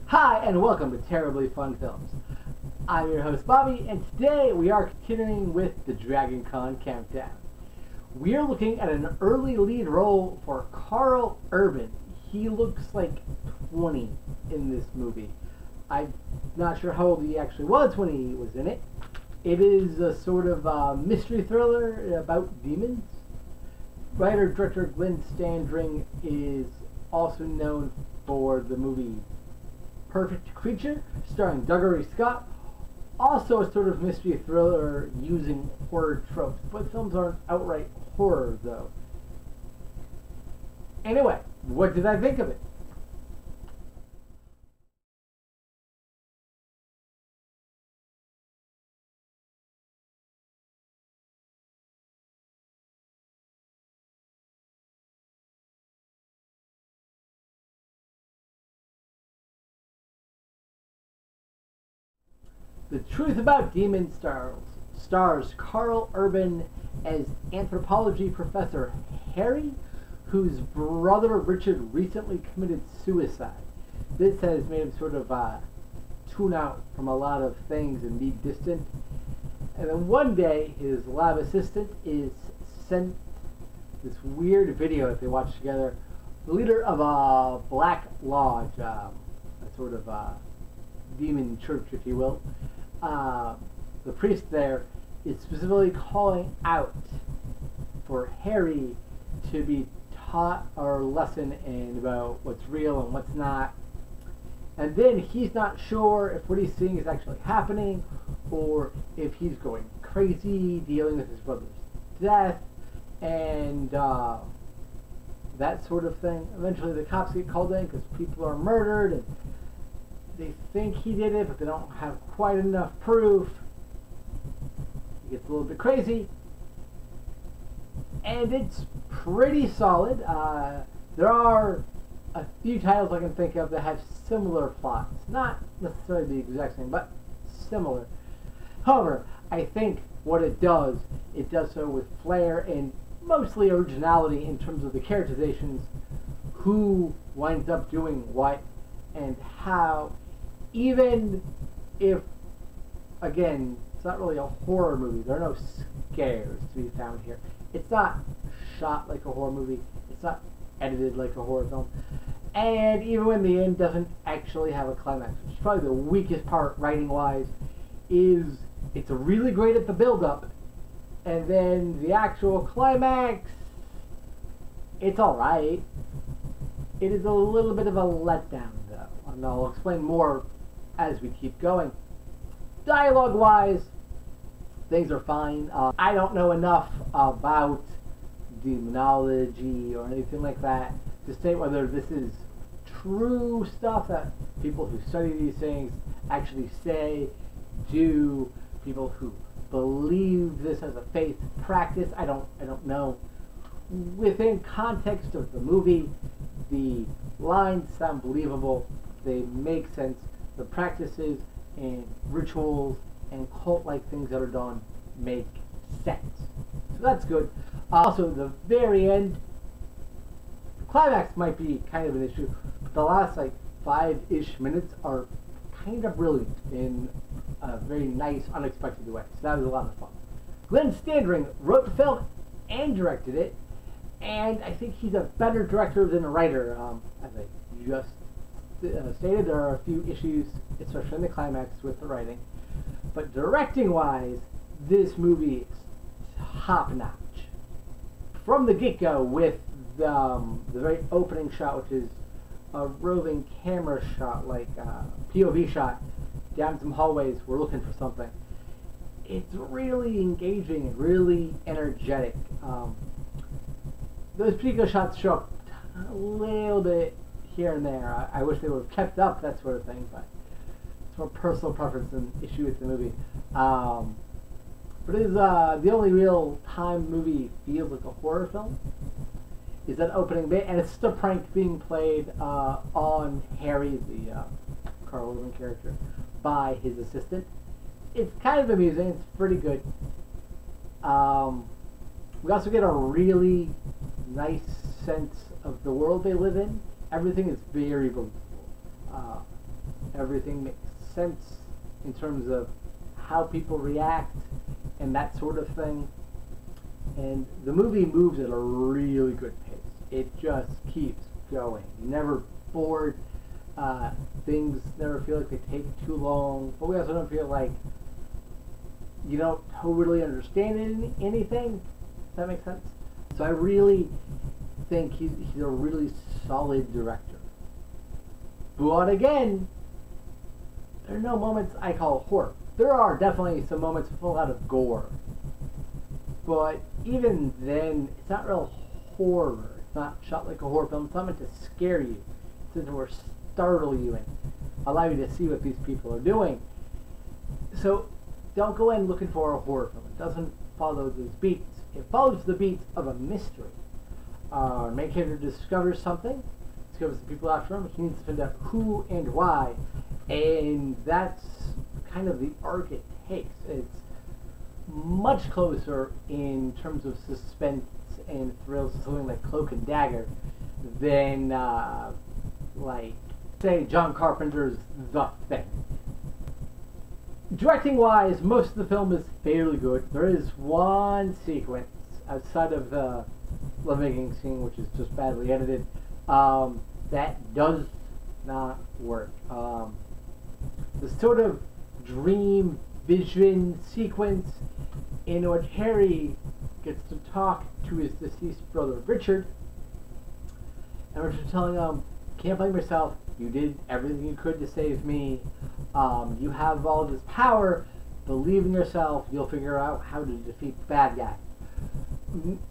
Hi, and welcome to Terribly Fun Films. I'm your host, Bobby, and today we are continuing with the Dragon Con Countdown. We are looking at an early lead role for Karl Urban. He looks like 20 in this movie. I'm not sure how old he actually was when he was in it. It is a sort of mystery thriller about demons. Writer-director Glenn Standring is also known for the movie Perfect Creature, starring Dougray Scott. Also a sort of mystery thriller using horror tropes, but films aren't outright horror, though. Anyway, what did I think of it? The Truth About Demons stars Karl Urban as anthropology professor Harry, whose brother Richard recently committed suicide. This has made him sort of tune out from a lot of things and be distant. And then one day, his lab assistant is sent this weird video that they watch together. The leader of a Black Lodge, a sort of demon church, if you will. The priest there is specifically calling out for Harry to be taught a lesson about what's real and what's not. And then he's not sure if what he's seeing is actually happening or if he's going crazy dealing with his brother's death and that sort of thing. Eventually the cops get called in because people are murdered and they think he did it, but they don't have quite enough proof. He gets a little bit crazy. And it's pretty solid. There are a few titles I can think of that have similar plots. Not necessarily the exact same, but similar. However, I think what it does so with flair and mostly originality in terms of the characterizations, who winds up doing what, and how. Even if, again, it's not really a horror movie, there are no scares to be found here. It's not shot like a horror movie, it's not edited like a horror film, and even when the end doesn't actually have a climax, which is probably the weakest part writing-wise, is it's really great at the build-up, and then the actual climax, it's alright. It is a little bit of a letdown, though, and I'll explain more as we keep going. Dialogue-wise, things are fine. I don't know enough about demonology or anything like that to state whether this is true stuff that people who study these things actually say, do, people who believe this as a faith practice. I don't know. Within context of the movie, the lines sound believable. They make sense. The practices and rituals and cult-like things that are done make sense. So that's good. Also, the very end, the climax might be kind of an issue, but the last like 5-ish minutes are kind of brilliant in a very nice, unexpected way. So that was a lot of fun. Glenn Standring wrote the film and directed it, and I think he's a better director than a writer. As I just stated, there are a few issues, especially in the climax with the writing, but directing-wise, this movie is top-notch. From the get-go, with the very opening shot, which is a roving camera shot, like POV shot, down some hallways, we're looking for something. It's really engaging and really energetic. Those particular shots show up a little bit here and there. I wish they would have kept up that sort of thing, but it's more personal preference than issue with the movie. But it is the only real time the movie feels like a horror film is that opening bit, and it's just a prank being played on Harry, the Karl Urban character, by his assistant. It's kind of amusing. It's pretty good. We also get a really nice sense of the world they live in. Everything is very believable. everything makes sense in terms of how people react and that sort of thing. And the movie moves at a really good pace. It just keeps going. You're never bored. Things never feel like they take too long, but we also don't feel like you don't totally understand anything. Does that make sense? So I really think he's a really solid director. But again, there are no moments I call horror. There are definitely some moments full out of gore. But even then, it's not real horror. It's not shot like a horror film. It's not meant to scare you. It's meant to startle you and allow you to see what these people are doing. So don't go in looking for a horror film. It doesn't follow those beats. It follows the beats of a mystery. Main character discovers something, discovers the people after him. He needs to find out who and why, and that's kind of the arc it takes. It's much closer in terms of suspense and thrills to something like Cloak and Dagger than like, say, John Carpenter's The Thing. Directing wise, most of the film is fairly good. There is one sequence outside of the lovemaking scene, which is just badly edited, that does not work. The sort of dream vision sequence in which Harry gets to talk to his deceased brother Richard, and Richard's telling him, "Can't blame yourself. You did everything you could to save me. You have all this power. Believe in yourself. You'll figure out how to defeat the bad guy."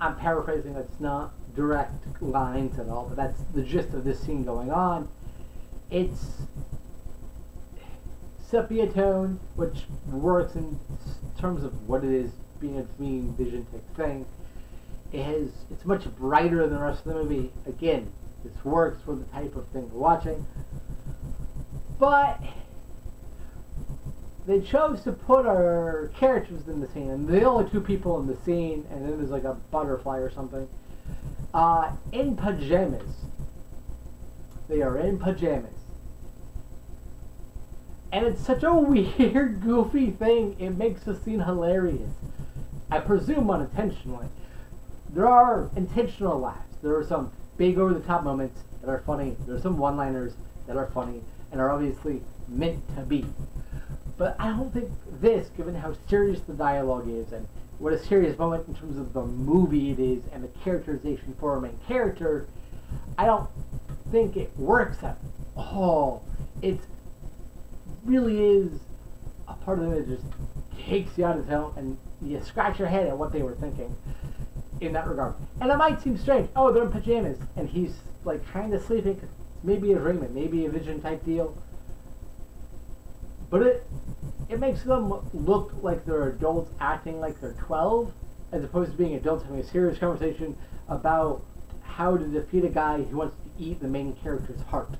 I'm paraphrasing. That's not direct lines at all, but that's the gist of this scene going on. It's sepia tone, which works in terms of what it is being a dream vision type thing. It's much brighter than the rest of the movie. Again, this works for the type of thing we're watching. But they chose to put our characters in the scene, and the only two people in the scene, and then there's like a butterfly or something, in pajamas. They are in pajamas. And it's such a weird, goofy thing, it makes the scene hilarious. I presume unintentionally. There are intentional laughs. There are some big over-the-top moments that are funny. There are some one-liners that are funny and are obviously meant to be. But I don't think this, given how serious the dialogue is and what a serious moment in terms of the movie it is and the characterization for our main character, I don't think it works at all. It really is a part of it that just takes you out of town and you scratch your head at what they were thinking in that regard. And it might seem strange. Oh, they're in pajamas and he's like kind of sleeping. Maybe a dream, maybe a vision type deal. But it makes them look like they're adults acting like they're 12, as opposed to being adults having a serious conversation about how to defeat a guy who wants to eat the main character's heart.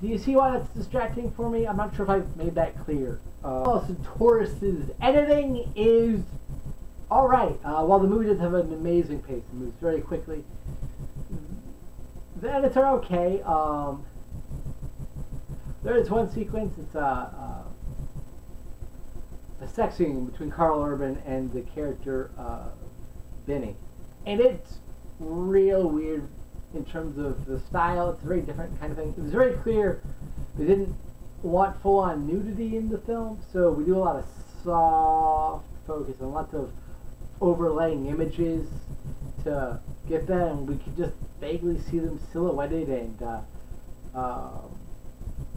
Do you see why that's distracting for me? I'm not sure if I've made that clear. Also, Taurus's editing is alright. While the movie does have an amazing pace, it moves very quickly. The edits are okay. There is one sequence, it's a sex scene between Karl Urban and the character Benny. And it's real weird in terms of the style. It's a very different kind of thing. It was very clear they didn't want full-on nudity in the film, so we do a lot of soft focus and lots of overlaying images to get that, and we could just vaguely see them silhouetted and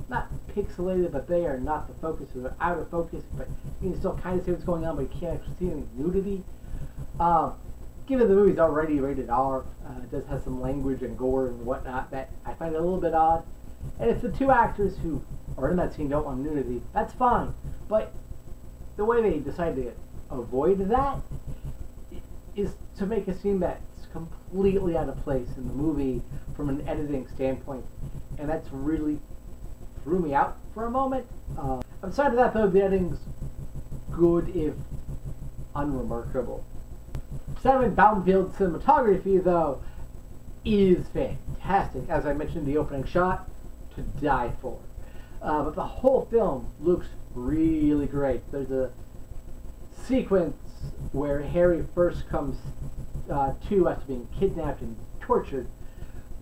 not pixelated, but they are not the focus, so they're out of focus, but you can still kind of see what's going on, but you can't actually see any nudity. Given the movie's already rated R, it does have some language and gore and whatnot that I find a little bit odd. And if the two actors who are in that scene don't want nudity, that's fine. But the way they decide to avoid that is to make a scene that's completely out of place in the movie from an editing standpoint, and that's really threw me out for a moment. Outside of that, though, the editing's good if unremarkable. Simon Baumfield's cinematography, though, is fantastic. As I mentioned in the opening shot, to die for. But the whole film looks really great. There's a sequence where Harry first comes to after being kidnapped and tortured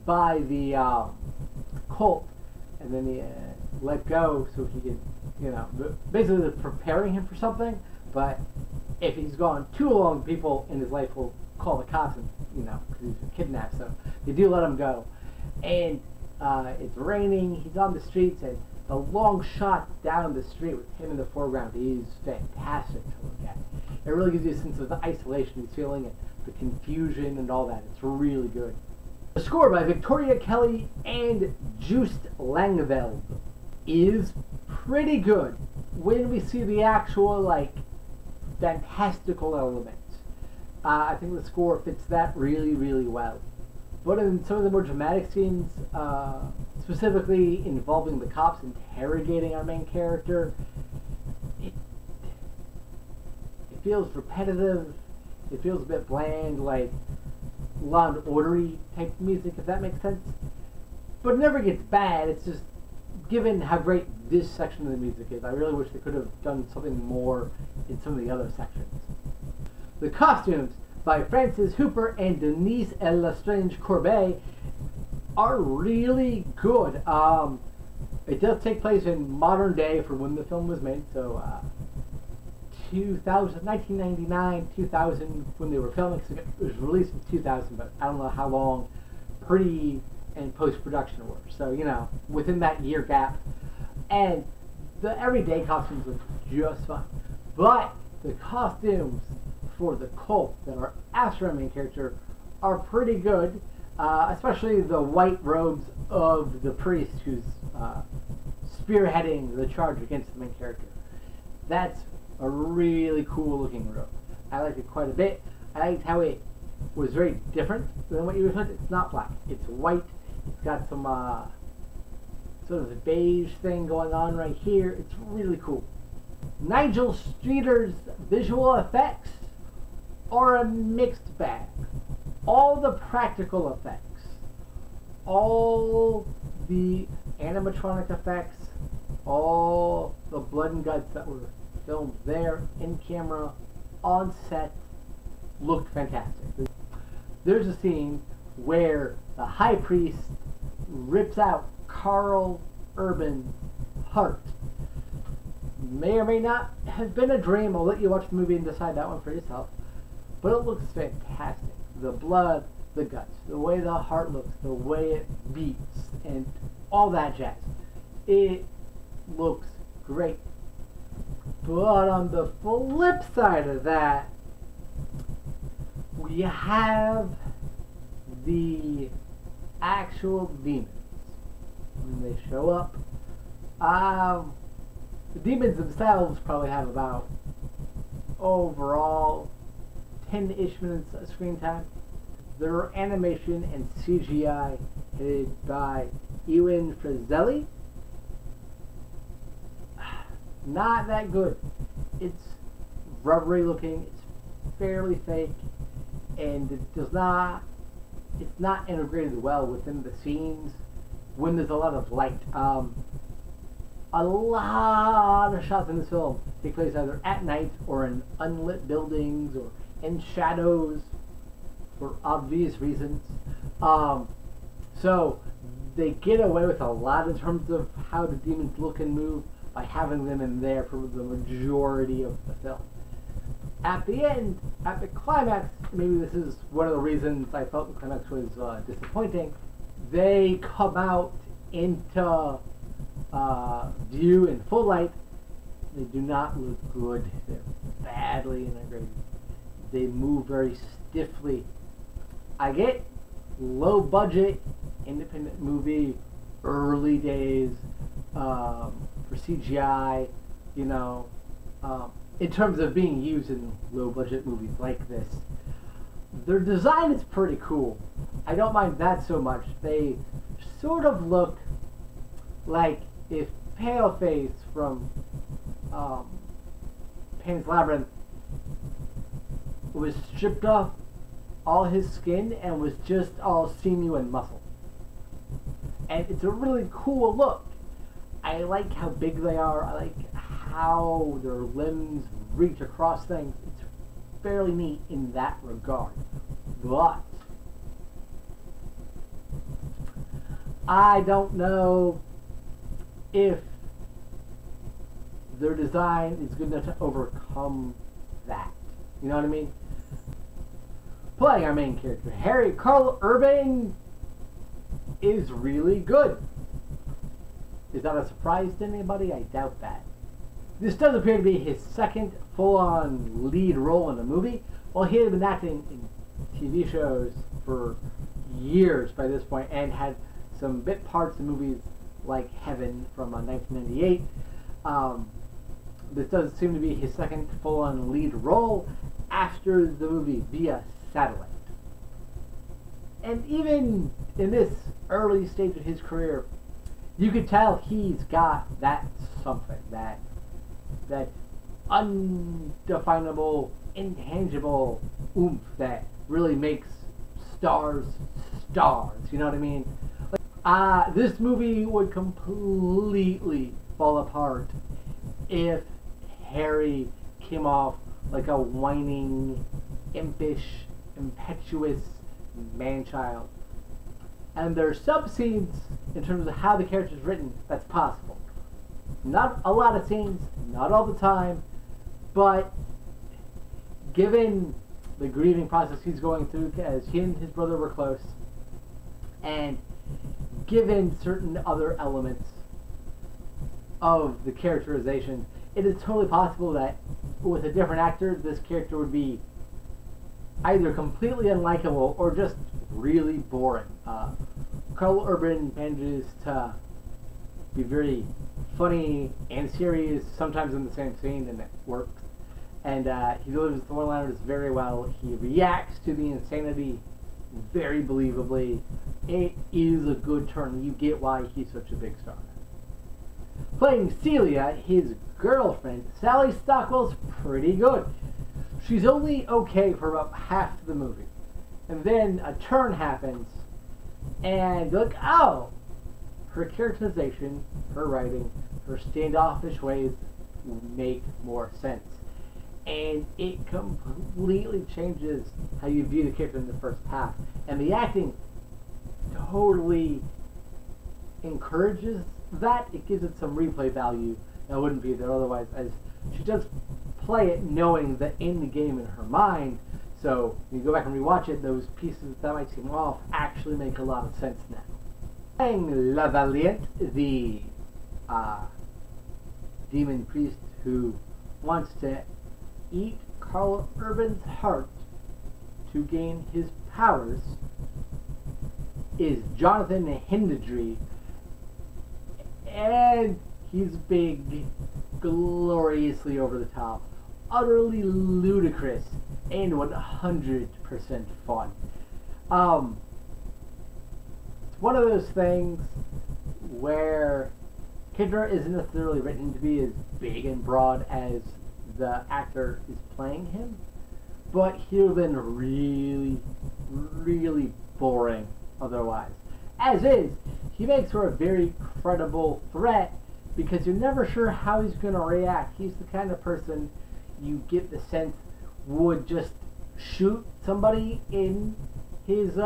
by the cult, and then he let go so he can, basically they're preparing him for something. But if he's gone too long, people in his life will call the cops, and because he's been kidnapped. So they do let him go, and it's raining. He's on the streets, and the long shot down the street with him in the foreground is fantastic to look at. It really gives you a sense of the isolation he's feeling and the confusion and all that. It's really good. The score by Victoria Kelly and Joost Langveld is pretty good when we see the actual, fantastical elements. I think the score fits that really, really well. But in some of the more dramatic scenes, specifically involving the cops interrogating our main character, it feels repetitive. It feels a bit bland, like Law and Ordery type music, if that makes sense. But it never gets bad. It's just, given how great this section of the music is, I really wish they could have done something more in some of the other sections. The costumes by Francis Hooper and Denise Lestrange Courbet are really good. It does take place in modern day for when the film was made, so 1999, 2000, when they were filming. So it was released in 2000, but I don't know how long pre and post-production were. So, within that year gap. And the everyday costumes look just fine. But the costumes for the cult that are after our main character are pretty good, especially the white robes of the priest who's spearheading the charge against the main character. That's a really cool looking robe. I liked it quite a bit. I liked how it was very different than what you expect. It's not black, it's white. It's got some sort of a beige thing going on right here. It's really cool. Nigel Streeter's visual effects are a mixed bag. All the practical effects, all the animatronic effects, all the blood and guts that were filmed there, in camera, on set, looked fantastic. There's a scene where the high priest rips out Karl Urban's heart. May or may not have been a dream. I'll let you watch the movie and decide that one for yourself. But it looks fantastic. The blood, the guts, the way the heart looks, the way it beats, and all that jazz. It looks great. But on the flip side of that, we have the actual demons. When they show up, the demons themselves probably have about overall 10-ish minutes of screen time. Their animation and CGI headed by Ewan Frizzelli. Not that good. It's rubbery looking, it's fairly fake, and it's not integrated well within the scenes when there's a lot of light. A lot of shots in this film take place either at night or in unlit buildings or in shadows for obvious reasons. So they get away with a lot in terms of how the demons look and move by having them in there for the majority of the film. At the end, at the climax, maybe this is one of the reasons I felt the climax was disappointing, they come out into view in full light. They do not look good. They're badly integrated. They move very stiffly. I get low budget, independent movie, early days for CGI, in terms of being used in low budget movies like this. Their design is pretty cool. I don't mind that so much. They sort of look like if Paleface from Pan's Labyrinth was stripped off all his skin and was just all sinew and muscle. And it's a really cool look. I like how big they are. I like how their limbs reach across things. It's fairly neat in that regard. But I don't know if their design is good enough to overcome that. You know what I mean? Playing our main character, Karl Urban, is really good. Is that a surprise to anybody? I doubt that. This does appear to be his second full-on lead role in a movie. Well, he had been acting in TV shows for years by this point and had some bit parts in movies like Heaven from 1998. This does seem to be his second full-on lead role after the movie Via Satellite. And even in this early stage of his career, you could tell he's got that something, that undefinable, intangible oomph that really makes stars stars. You know what I mean? Like, this movie would completely fall apart if Harry came off like a whining, impish, impetuous man-child. And there are sub-scenes in terms of how the character is written that's possible. Not a lot of scenes, not all the time, but given the grieving process he's going through, as he and his brother were close, and given certain other elements of the characterization, it is totally possible that with a different actor, this character would be either completely unlikable or just really boring. Karl Urban manages to be very funny and serious, sometimes in the same scene, and it works. And he delivers the one-liners very well. He reacts to the insanity very believably. It is a good turn. You get why he's such a big star. Playing Celia, his girlfriend, Sally Stockwell's pretty good. She's only okay for about half the movie. And then a turn happens, and you're like, oh, her characterization, her writing, her standoffish ways make more sense. And it completely changes how you view the character in the first half. And the acting totally encourages that. It gives it some replay value that wouldn't be there otherwise, as she does play it knowing the end game in her mind. So when you go back and rewatch it, those pieces that might seem off actually make a lot of sense now. Playing La Valiente, the demon priest who wants to eat Karl Urban's heart to gain his powers, is Jonathan Hindedry. And he's big, gloriously over the top, utterly ludicrous, and 100% fun. It's one of those things where Kidra isn't necessarily written to be as big and broad as the actor is playing him, but he would have been really, really boring otherwise. As is, he makes her a very credible threat because you're never sure how he's going to react. He's the kind of person you get the sense would just shoot somebody in his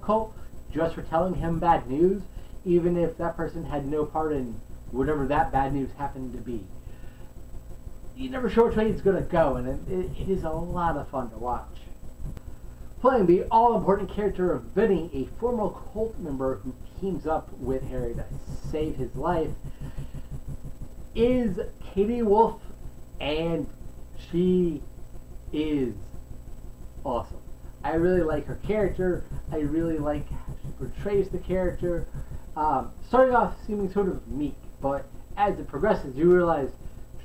cult just for telling him bad news, even if that person had no part in whatever that bad news happened to be. You never sure which way it's going to go, and it is a lot of fun to watch. Playing the all-important character of Benny, a former cult member who teams up with Harry to save his life, is Katie Wolf, and she is awesome. I really like her character. I really like how she portrays the character. Starting off seeming sort of meek, but as it progresses, you realize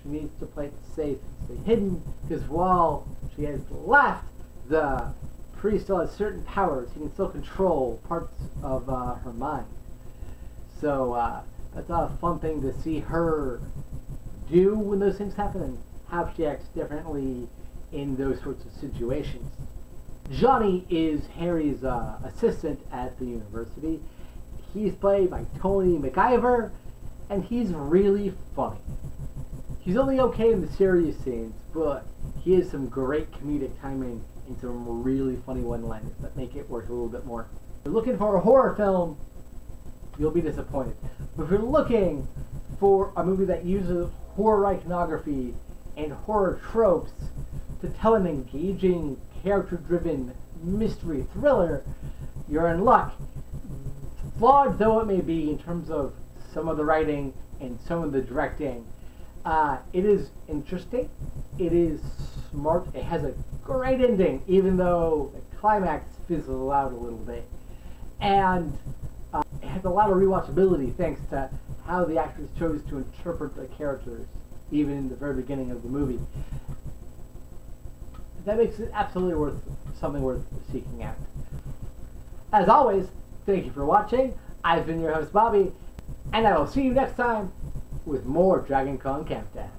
she needs to play it safe and stay hidden, because while she has left, the priest still has certain powers. He can still control parts of her mind. So that's a fun thing to see her do when those things happen, and how she acts differently in those sorts of situations. Johnny is Harry's assistant at the university. He's played by Tony McIver, and he's really funny. He's only okay in the serious scenes, but he has some great comedic timing and some really funny one-liners that make it work a little bit more. If you're looking for a horror film, you'll be disappointed. But if you're looking for a movie that uses horror iconography and horror tropes to tell an engaging, character-driven mystery thriller, you're in luck. Flawed though it may be in terms of some of the writing and some of the directing, it is interesting, it is smart, it has a great ending, even though the climax fizzles out a little bit. And it has a lot of rewatchability thanks to how the actors chose to interpret the characters, even in the very beginning of the movie. That makes it absolutely something worth seeking out. As always, thank you for watching. I've been your host, Bobby, and I will see you next time with more Dragon Con Countdown.